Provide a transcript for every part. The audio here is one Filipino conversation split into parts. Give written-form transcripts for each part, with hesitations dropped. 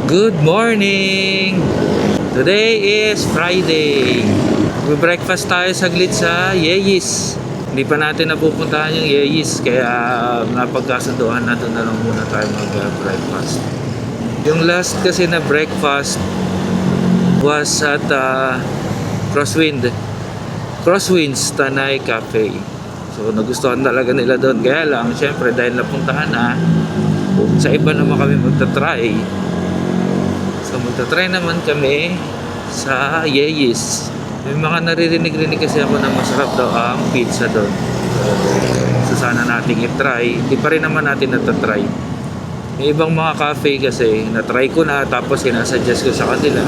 Good morning! Today is Friday. Breakfast tayo saglit sa Yeyis. Hindi pa natin napupuntahan yung Yeyis, kaya napagkasunduan na doon na lang muna tayo mag-breakfast. Yung last kasi na breakfast was at Crosswinds Tanay Cafe. So nagustuhan talaga nila doon. Kaya lang, syempre dahil napuntahan na, sa iba naman kami magta-try. So magta-try naman kami sa Yeyis. May mga naririnig-rinig kasi ako na masarap daw ang pizza doon. So sana nating i-try. Hindi pa rin naman natin natatry. May ibang mga cafe kasi na-try ko na, tapos sinasuggest ko sa kanila,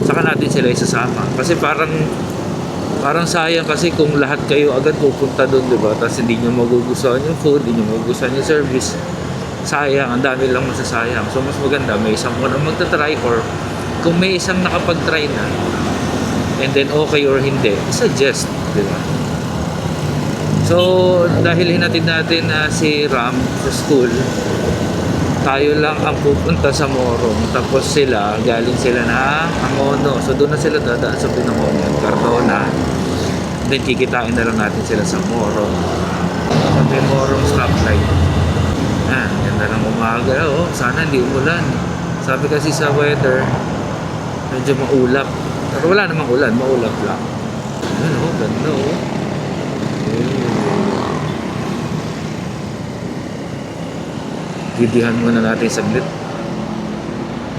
saka natin sila isasama. Kasi parang sayang kasi kung lahat kayo agad pupunta doon, diba? Tapos hindi nyo magugustuhan yung food, hindi nyo magugustuhan yung service. Sayang, ang dami lang masasayang. So mas maganda may isang mo na magta-try, or kung may isang nakapag-try na and then okay or hindi, suggest, diba? So dahil hinatid natin si Ram sa school, tayo lang ang pupunta sa Morong, tapos galing sila na Angono. So doon na sila dadaan sa Binangonan, Cardona. Then kikitain na lang natin sila sa Morong. May Morong stoplight. Ganda ng umaga. Sana hindi umulan. Sabi kasi sa weather, medyo maulap. Pero wala namang ulan, maulap lang. Ganda Gidihan muna natin saglit.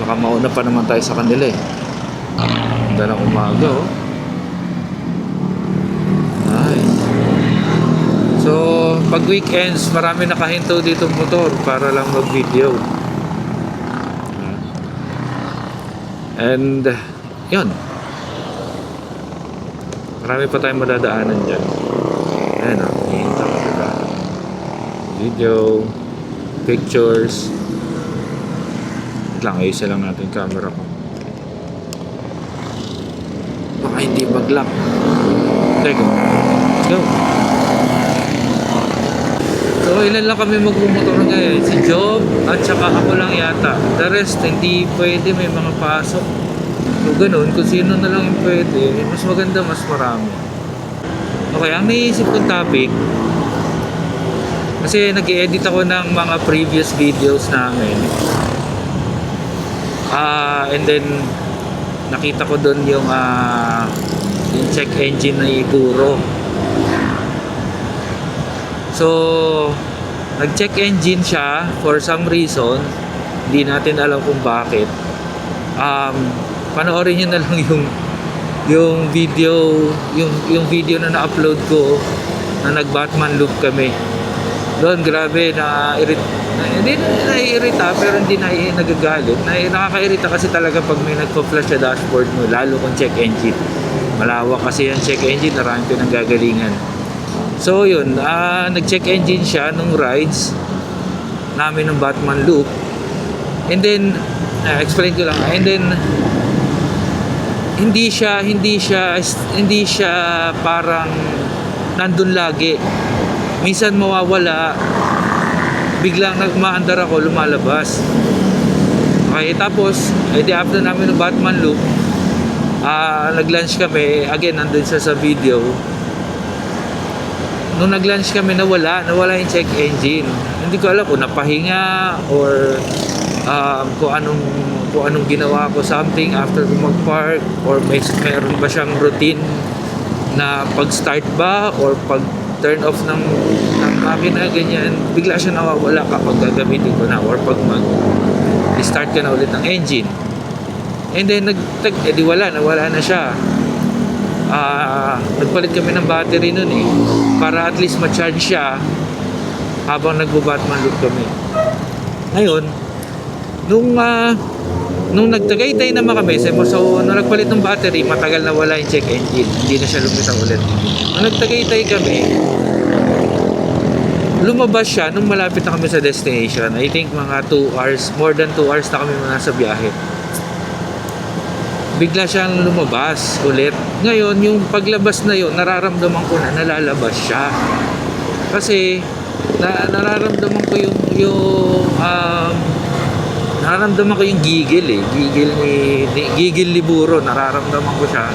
Baka mauna pa naman tayo sa kanila eh. Ganda ng umaga Nice. So pag weekends, marami nakahinto dito motor para lang mag-video. And yun, marami pa tayong madadaanan dyan. Ayan hihinto ko sila. Video, pictures. Wait lang, ayusin lang natin yung camera ko. Baka hindi mag-lock. Teka, let's go. So ilan lang kami magmumotor ngayon? Si Job at saka ako lang yata. The rest hindi pwede, may mga pasok. So ganun, kung sino na lang yung pwede, mas maganda, mas marami. Okay, ang naisip kong topic, kasi nag-edit ako ng mga previous videos namin. And then nakita ko doon yung check engine na Iguro. So nag-check engine siya for some reason. Hindi natin alam kung bakit. Panoorin niyo na lang yung video na na-upload ko na nag-Batman loop kami. Doon grabe hindi naiirita, pero hindi nagagalit. Nakakairita kasi talaga pag may nagpa-flash sa dashboard mo, lalo kung check engine. Malawak kasi yung check engine, maraming pinanggagalingan. So yun, nag-check engine siya nung rides namin ng Batman loop. And then explain ko lang. And then hindi siya parang nandun lagi. Minsan mawawala, biglang nagmaandar ako, lumalabas. Okay, tapos after namin ng Batman loop, nag-lunch kami. Again, nandun siya sa video. Nung nag-lunch kami, nawala yung check engine. Hindi ko alam kung napahinga or kung anong ginawa ko, something after ko mag-park, or meron ba siyang routine na pag-start ba or pag-turn off ng makina, ganyan. Bigla siya nawawala kapag gagamitin ko na, or pag mag-start ka na ulit ng engine. And then nawala na siya. Nagpalit kami ng battery nun para at least ma-charge siya habang nagbo-Batman loop kami. Ngayon, nung nagtagaytay naman kami, so nung nagpalit ng battery, matagal na wala yung check engine, hindi na siya lumitaw ulit. Nung nagtagaytay kami, lumabas siya nung malapit na kami sa destination. I think mga 2 hours, more than 2 hours na kami nasa biyahe. Bigla siyang lumabas ulit. Ngayon, yung paglabas na yun, nararamdaman ko na nalalabas siya. Kasi nararamdaman ko yung nararamdaman ko yung gigil gigil liburo, nararamdaman ko siya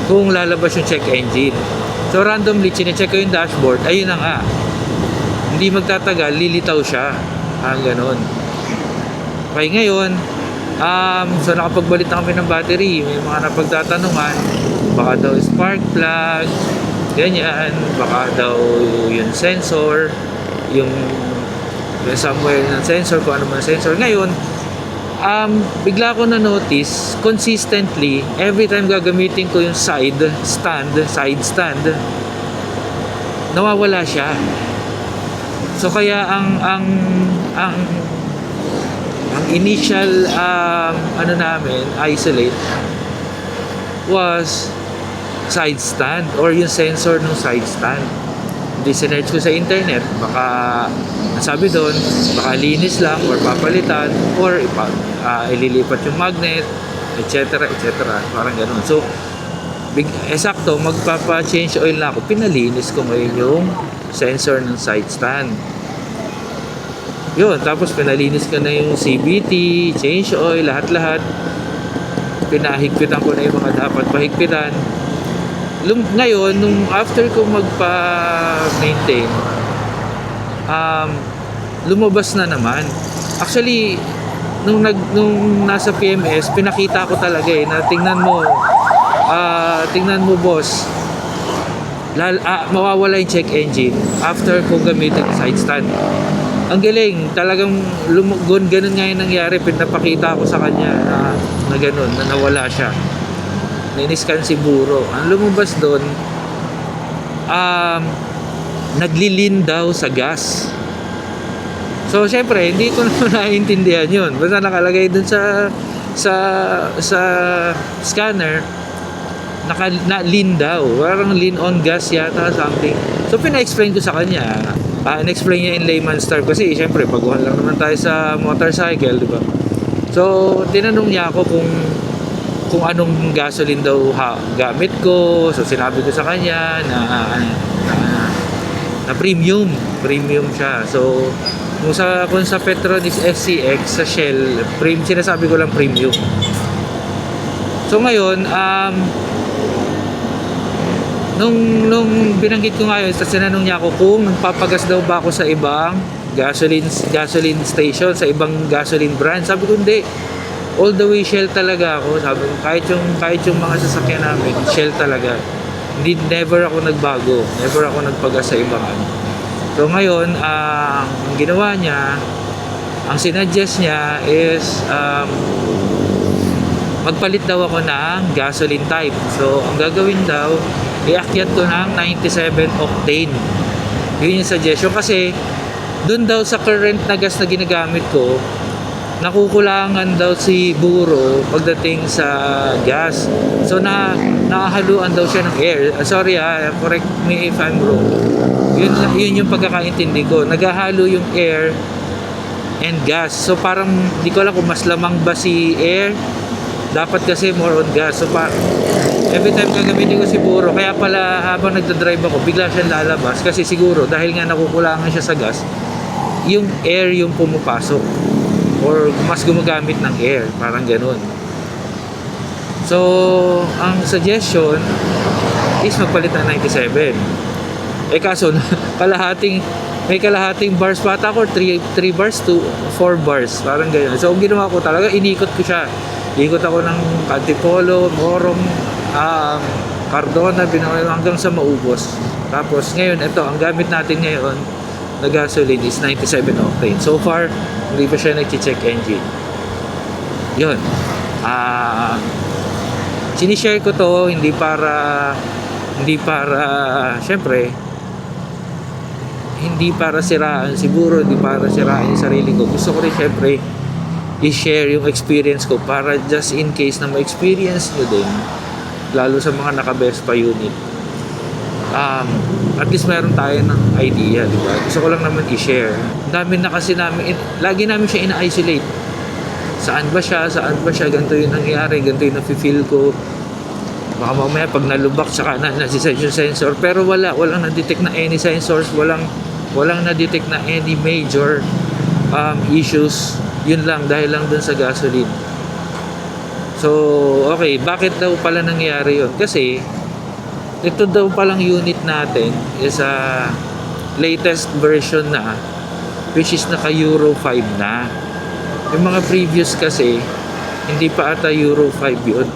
kung lalabas yung check engine. So randomly, chinecheck ko yung dashboard, ayun na nga. Hindi magtatagal, lilitaw siya. Ganon. Okay, ngayon, so nakapagbalit na kami ng battery. May mga napagtatanungan, baka daw spark plug, ganyan, baka daw yung sensor, yung somewhere ng sensor, kung ano man sensor. Ngayon, bigla ko na notice consistently every time gagamitin ko yung side stand, nawawala siya. So kaya ang initial ano namin, isolate was side stand or yung sensor ng side stand. Hindi sinerch ko sa internet, baka sabi doon, baka linis lang or papalitan or ililipat yung magnet, etc. Parang ganun. So sakto, magpapa-change oil na ako, pinalinis ko ngayon yung sensor ng side stand. Yun, tapos pinalinis ko na yung CVT, change oil, lahat-lahat. Pinahigpitan ko na yung mga dapat pahigpitan. Ngayon, nung after ko magpa-maintain, lumabas na naman. Actually, nung nasa PMS, pinakita ko talaga na tingnan mo boss, mawawala yung check engine after ko gamitin yung side stand. Ang galing, talagang ganun nga yung nangyari. Pinapakita ko sa kanya na ganun, na nawala siya. Niniskan si Buro. Ang lumabas doon, naglilin daw sa gas. So syempre hindi ko naman naiintindihan yun. Basta nakalagay doon sa scanner, na-lean daw. Parang lean on gas yata, something. So pina-explain ko sa kanya. In-explain niya in layman's term kasi syempre baguhan lang naman tayo sa motorcycle, di ba? So tinanong niya ako kung anong gasoline daw gamit ko. So sinabi ko sa kanya na premium siya. So kung sa Petron is SCX, sa Shell sinasabi ko lang premium. So ngayon nung binanggit ko ngayon, tapos tinanong niya ako kung nagpapagas daw ba ako sa ibang gasoline station, sa ibang gasoline brand. Sabi ko hindi, all the way Shell talaga ako. Sabi ko kahit yung mga sasakyan namin, Shell talaga. Never ako nagbago, never ako nagpagas sa ibang ano. So ngayon, ang ginawa niya, ang sinuggest niya is magpalit daw ako ng gasoline type. So ang gagawin daw, iakyat ko ng 97 octane. Yun yung suggestion kasi dun daw sa current na gas na ginagamit ko, nakukulangan daw si Buro pagdating sa gas. So nakahaluan daw siya ng air. Sorry correct me if I'm wrong. Yun yung pagkakaintindi ko. Naghahalo yung air and gas. So parang di ko alam kung mas lamang ba si air. Dapat kasi more on gas. So every time gagamitin ko si Buro, kaya pala habang nagdadrive ako, bigla siyang lalabas kasi siguro dahil nga nakukulangan siya sa gas, yung air yung pumapasok or mas gumagamit ng air, parang ganun. So ang suggestion is magpalit ng 97. Kaso may kalahating bars pa ata, or 3 bars to 4 bars, parang ganyan. So ang ginawa ko talaga, inikot ko siya. Ikot ako ng Antipolo, Morong, Cardona, hanggang sa maubos. Tapos ngayon, ito, ang gamit natin ngayon na gasoline is 97 octane. So far, hindi pa siya nag-check engine. Yun. Sinishare ko to, hindi para syempre, hindi para siraan siguro, hindi para siraan yung sarili ko. Gusto ko rin syempre i-share yung experience ko para just in case na ma-experience nyo din, lalo sa mga naka-Vespa unit, at least meron tayo ng idea, di ba? Gusto ko lang naman i-share. Dami na kasi lagi namin siya ina-isolate. Saan ba siya, ganito yung nangyari, ganito yung nafe-feel ko. Baka mamaya pag nalubak saka nasiset yung sensor, pero walang na-detect na any sensors, walang na-detect na any major issues Yun lang, dahil lang dun sa gasoline. So, okay, bakit daw pala nangyari yun? Kasi, ito daw palang unit natin is a latest version na, which is naka Euro 5 na. Yung mga previous kasi, hindi pa ata Euro 5 yun.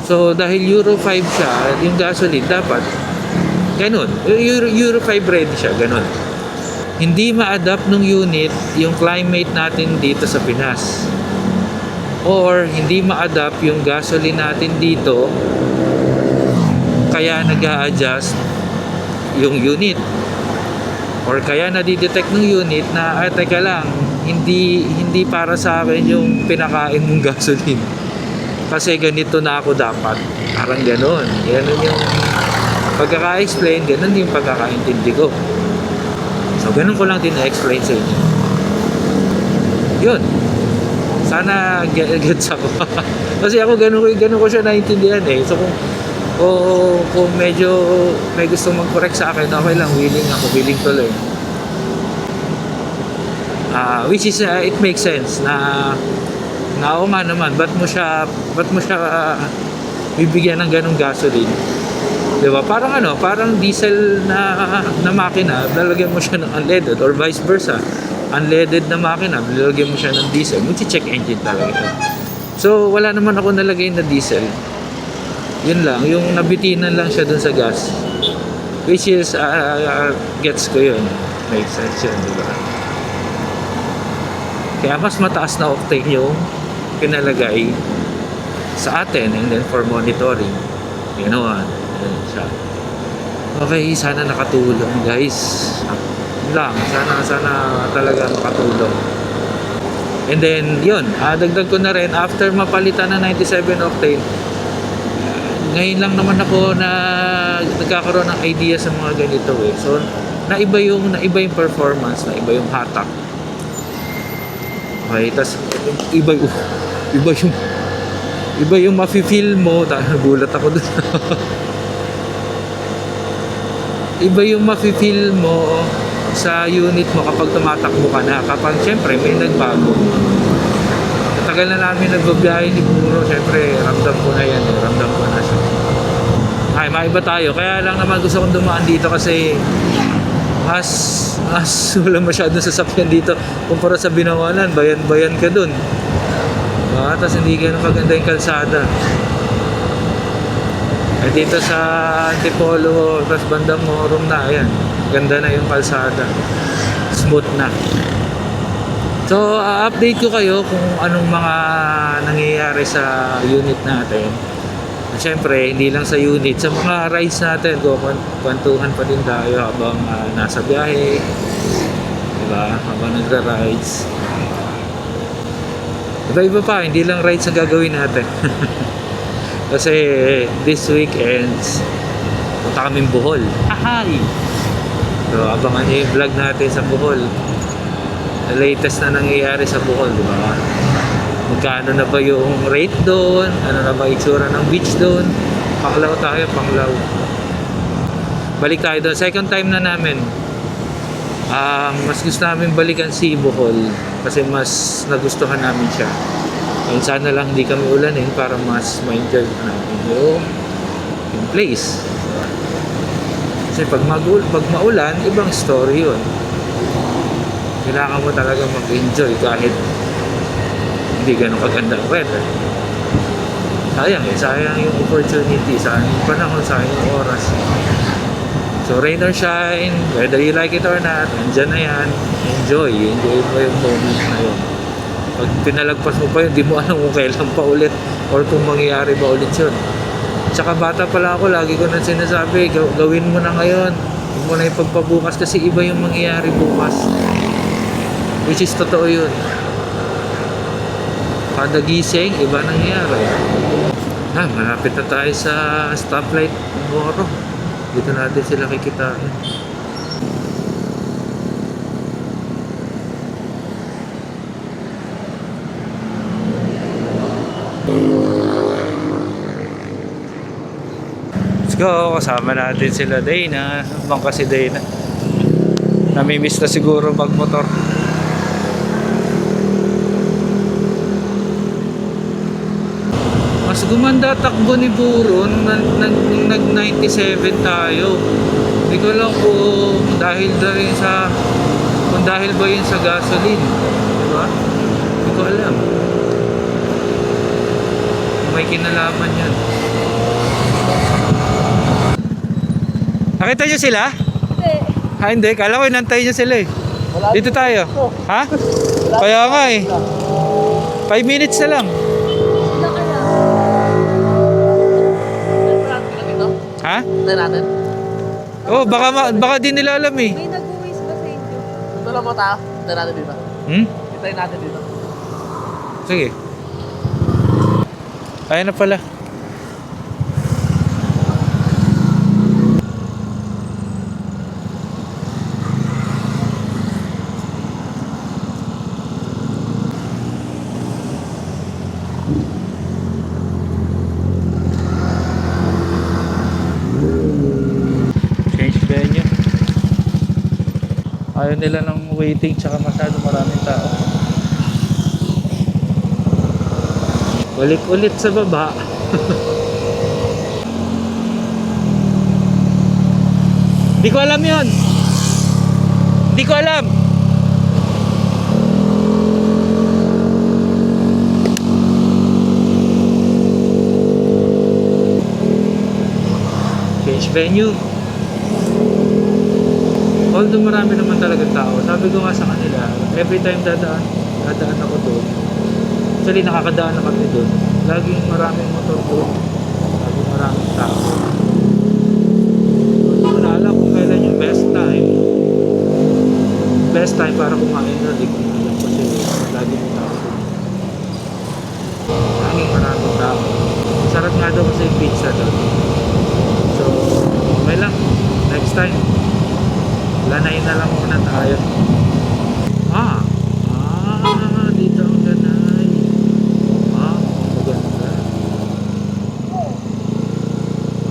So, dahil Euro 5 siya, yung gasoline dapat, ganun. Euro 5 ready siya, ganun. Hindi ma-adapt ng unit yung climate natin dito sa Pinas. Or, hindi ma-adapt yung gasoline natin dito, kaya nag-a-adjust yung unit. Or kaya nadidetect ng unit na, teka lang, hindi para sa akin yung pinakain mong gasoline. Kasi ganito na ako dapat. Parang ganon. Ganon yung pagkaka-explain, ganon yung pagkakaintindi ko. So, ganon ko lang din na-explain sa inyo. Yun. Sana gets ako. Kasi ako ganon ko siya naintindihan eh. So, kung medyo may gusto mag-correct sa akin, okay lang, willing to learn. Which is, it makes sense na oo nga naman, ba't mo siya bibigyan ng ganong gasoline? Diba? Parang diesel na makina, lalagyan mo siya ng unleaded, or vice versa. Unleaded na makina, lalagyan mo siya ng diesel, check engine talaga. So, wala naman ako nalagay na diesel. Yun lang, yung nabitinan lang siya dun sa gas. Which is, gets ko yun. Makes sense yun, diba? Kaya mas mataas na octane yung pinalagay sa atin, and then for monitoring, ganoon. Yun siya. Okay, sana nakatulong guys. Yun lang, sana talaga makatulong. And then, yun, dagdag ko na rin, after mapalitan na 97 octane, ngayon lang naman ako na nagkakaroon ng idea sa mga ganito eh. So, naiba yung performance, naiba yung hatak. Okay, tas iba yung mafe-feel mo. Nagulat ako dun. Iba yung mafe-feel mo sa unit mo kapag tumatakbo ka na. Kapag syempre may nagbago. Tagal na namin nagbabiyahe ni Buro, syempre ramdam ko na yan, ramdam ko na siya. Ay, maiba tayo. Kaya lang naman gusto kong dumaan dito kasi mas wala masyadong sasakyan dito kumpara sa Binawanan, bayan ka dun. Tapos hindi ganun kaganda yung kalsada. At dito sa Antipolo, tapos bandang Morum na, ayan, ganda na yung kalsada, smooth na. So, update ko kayo kung anong mga nangyayari sa unit natin. Siyempre, hindi lang sa unit, sa mga rides natin, kwentuhan pa din tayo habang nasa biyahe, diba? Habang nagra-rides. Iba-iba pa, hindi lang rides ang gagawin natin. Kasi this weekends, punta kaming Bohol. Ahay! So, abangan nyo yung vlog natin sa Bohol. The latest na nangyayari sa Bohol, di ba? Magkano na ba yung rate doon? Ano na ba itsura ng beach doon? Panglaw tayo, Panglaw. Balik tayo doon. Second time na namin. Mas gusto namin balikan si Bohol kasi mas nagustuhan namin siya. And sana lang hindi kami ulanin para mas ma-enjoy namin yung place. Kasi pag maulan, ibang story yun. Kailangan mo talaga mag-enjoy kahit hindi ganun kaganda ang weather. Sayang yung opportunity, sayang yung panahon, sayang yung oras. So rain or shine, whether you like it or not, andyan na yan. Enjoy mo yung moment na yun. Pag pinalagpas mo pa yun, di mo alam kung kailan pa ulit or kung mangyayari ba ulit yun. Tsaka bata pala ako, lagi ko nang sinasabi, gawin mo na ngayon, huwag mo na ipagpabukas kasi iba yung mangyayari bukas. Which is totoo yun. Kada gising, iba nangyayari. Malapit na tayo sa stoplight Moro. Dito natin sila kikitain. Let's go, kasama natin sila Dana. Bang kasi Dana namimiss na siguro magmotor. Gumanda takbo ni Buron nung nag-97 tayo. Hindi ko alam kung dahil ba yun sa gasoline. Diba? Hindi ko alam. May kinalaman yan. Nakita nyo sila? Hindi. Hindi. Kala ko inantay nyo sila eh. Dito tayo. Ha? Kaya nga eh. 5 minutes na lang. Wala ka na. Ha? Tayo natin. Oh, baka di nila alam eh. May nag-uwis ba sa inyo? Ito lang po tayo. Tayo natin dito. Hmm? Tayo natin dito. Sige. Ayun na pala. Change venue. Ayaw nila ng waiting tsaka masyado maraming tao. Balik ulit sa baba. Di ko alam yun. Di ko alam. Change venue. Although marami naman talagang tao. Sabi ko nga sa kanila, every time dadaan ako doon. Actually nakakadaan na kami doon. Laging maraming motor doon. Laging maraming tao. Hindi ko na alam kung kailan yung best time. Best time para kumain doon. Hindi ko na alam kasi laging tao. Laging maraming tao. Sarap nga daw kasi yung pizza doon. So, okay lang. Next time. Lanay na lang muna tayo. Dito ang lanay. Maganda.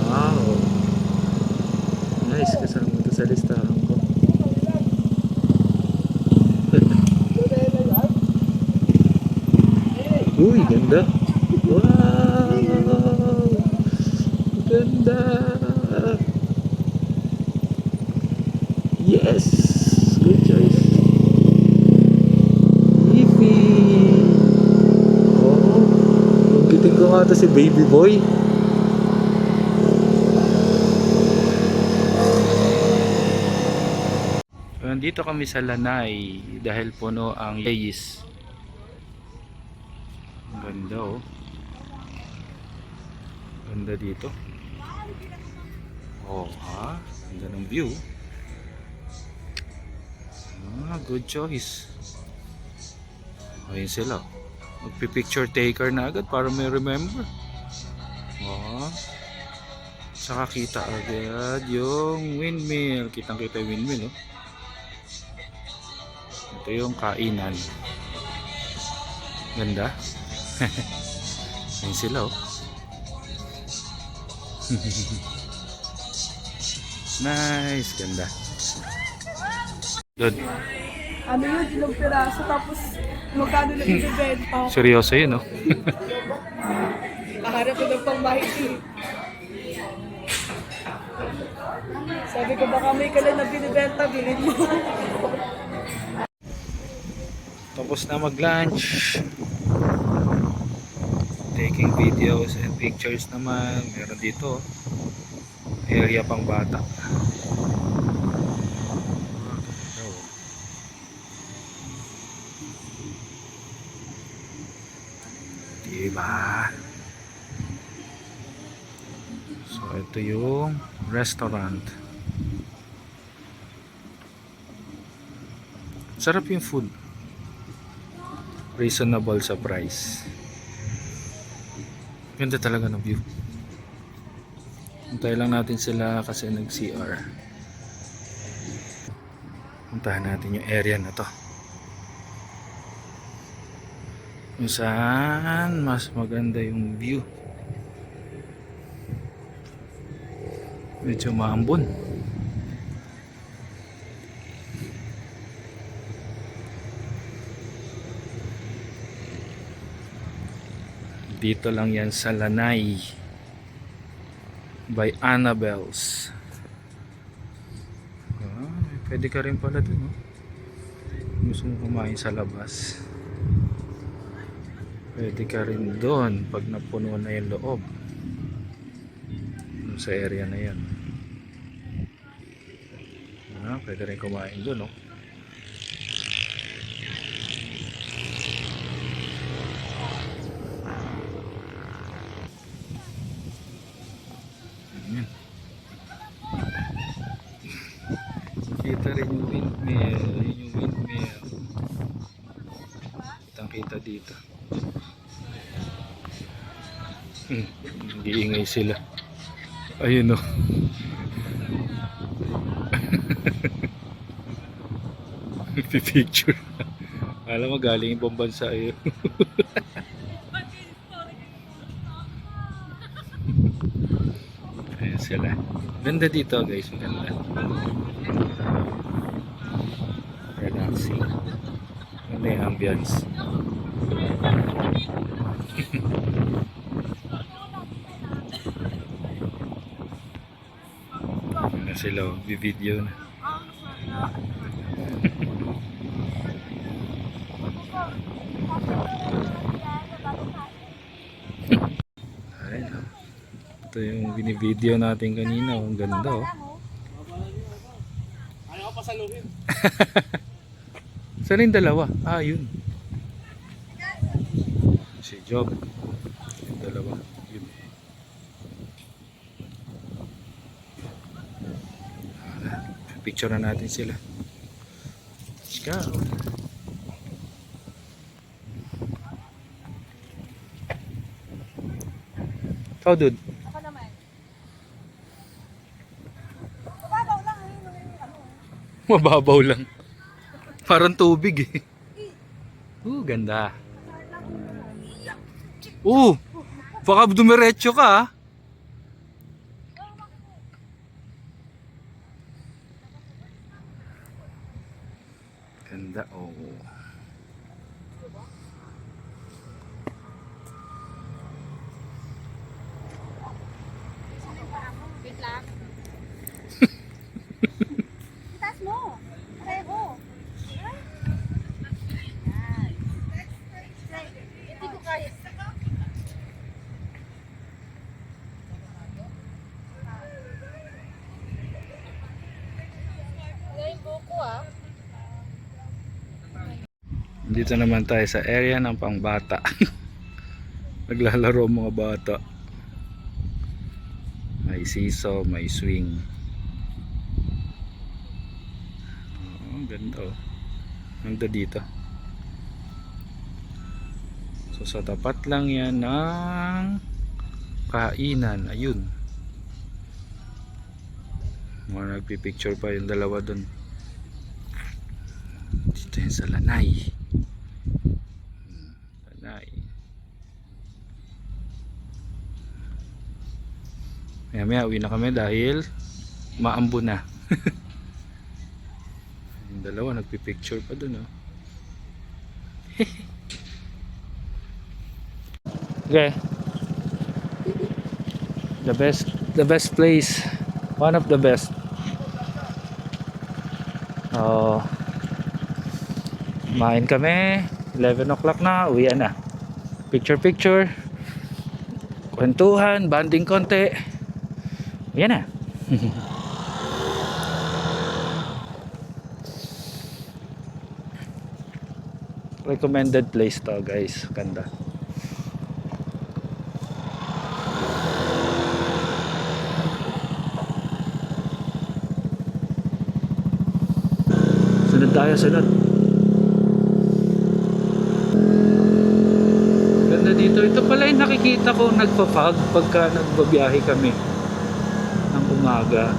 Wow. Nice, kasama ito sa listahan ko. Uy, ganda. Wow. Ganda. Yes! Good choice. Iffy! Oh, giting ko nga ito si baby boy. Nandito kami sa Lanay dahil puno ang Yeyis. Ang ganda oh. Ganda dito. Oh ha? Ganda ng view. Good choice. Ayun sila. Magpipicture taker na agad para may remember. Saka kita agad yung windmill. Kitang kita yung windmill. Ito yung kainan. Ganda. Ayun sila oh. Nice. Ganda. Good. Ano yun? Ilang piraso tapos magkano na ibibenta? Seryoso yun, no? Kaharap ko ng pangmahiti. Sabi ko baka may kalan na binibenta, bilhin mo. Tapos na mag-lunch. Taking videos and pictures naman. Meron dito. Area pang bata. Diba? So ito yung restaurant. Sarap yung food. Reasonable sa price. Ganda talaga ng view. Puntahan lang natin sila kasi nag-CR. Puntahan natin yung area na to. Kung saan mas maganda yung view. Medyo maambon. Dito lang yan sa Lanay by Annabelle's. Pwede ka rin pala dun, no? Gusto mo kumain sa labas, pwede ka rin doon pag napuno na yung loob dun sa area na yan. Pwede rin kumain doon, no? Ayan. Kita rin yung windmill. Yun yung windmill. Kitang kita dito. Nag-iingay sila. Ayun, oh. Picture. Alam mo, galing ibang bansa yun. Ayan sila. Ganda dito, guys. Maganda. Relaxing. Ganda yung ambience. Ganda sila, oh. Video na. Ayan, oh. Ito yung binivideo natin kanina, oh. Ang ganda, oh. Ayaw ko pasaluhin. Saan yung dalawa? Yun. Si Job. Yung dalawa. Yun. Picture na natin sila. Let's go. Ikaw, dude. Ako naman. Mababaw lang ano. Mababaw lang. Parang tubig eh. Ganda. Baka dumiretso ka ah. Ganda, oh. Wait lang. Itas mo. Pareho. Hindi ko kaya. Yung buko ah. Dito naman tayo sa area ng pangbata. Naglalaro ang mga bata. May seesaw, may swing. Ang ganda, oh. Ganda dito. So sa tapat lang yan ng kainan. Ayun. Mga nagpipicture pa yung dalawa dun. Dito yan sa Lanay. Lanay. Maya uwi na kami dahil maambo na. Yung dalawa nagpipicture pa dun, oh. Okay. The best place. One of the best. Kumain kami. 11 o'clock na. Uwian na. Picture. Kwentuhan. Banding konti. Uwian na. Recommended place to, guys. Ganda. Sunod. Ganda dito. Ito pala yung nakikita ko nagpa-fog pagka nagbabiyahe kami ng umaga.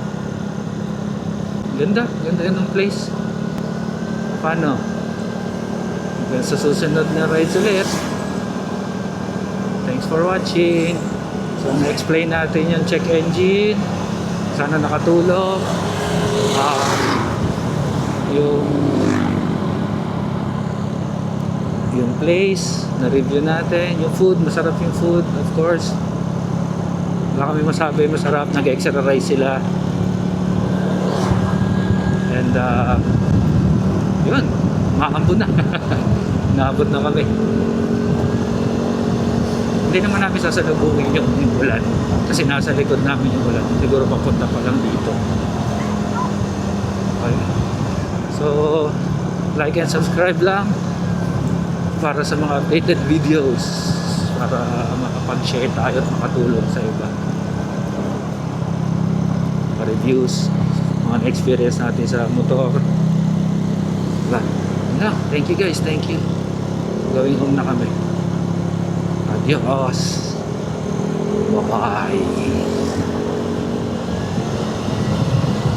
Ganda yun ng place. Paano? Hanggang sa susunod na rides ulit. Thanks for watching. So na-explain natin yung check engine. Sana nakatulong. Yung place na-review natin. Yung food, masarap yung food, of course. Wala kami masabi, masarap. Nag-exercise sila. And, yun, makambo na. Naabot na kami. Hindi naman namin sasalubungin yung ulan. Kasi nasa likod namin yung ulan. Siguro papunta pa lang dito. Okay. So, like and subscribe lang para sa mga updated videos, para makapag-share tayo at makatulong sa iba, reviews, mga experience natin sa motor. Wala. Thank you guys, thank you. Going home na kami. Adios. Bye bye.